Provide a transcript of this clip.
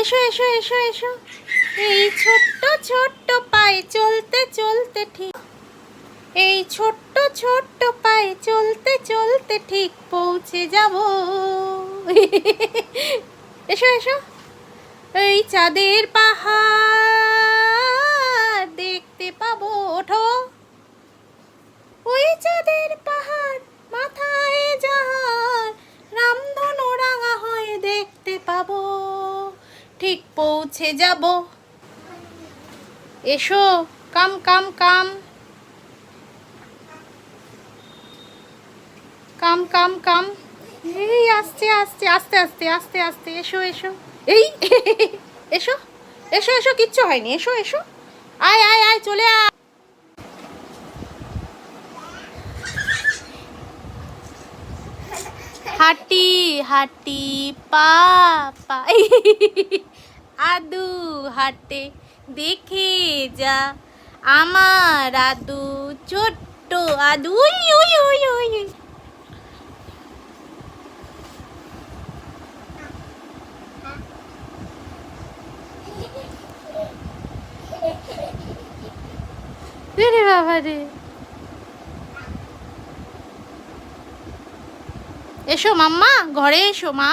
এসো এসো এসো এসো। এই ছোট্ট ছোট্ট পায়ে চলতে চলতে ঠিক, এই ছোট্ট ছোট্ট পায়ে চলতে চলতে ঠিক পৌঁছে যাব। এসো এসো। এই চাঁদের পাহাড় দেখতে পাবো, ওঠো। ওই চাঁদের পাহাড় মাথায় যাহার, রামধনু রাঙা হয়ে দেখতে পাবো, ঠিক পৌঁছে যাব। এসো, কাম কাম কাম কাম কাম কাম। এই আস্তে আস্তে আস্তে আস্তে আস্তে আস্তে, এসো এসো। এই এসো এসো এসো, কিচ্ছু হয়নি, এসো এসো। আয় আয় আয়, চলে আয়। হাঁটি হাঁটি পা পা, আদু হাঁটে দেখে যা, আমার আদু ছোট্ট আদু। We we we we. রে বাবা রে। এসো মাম্মা, ঘরে এসো মা।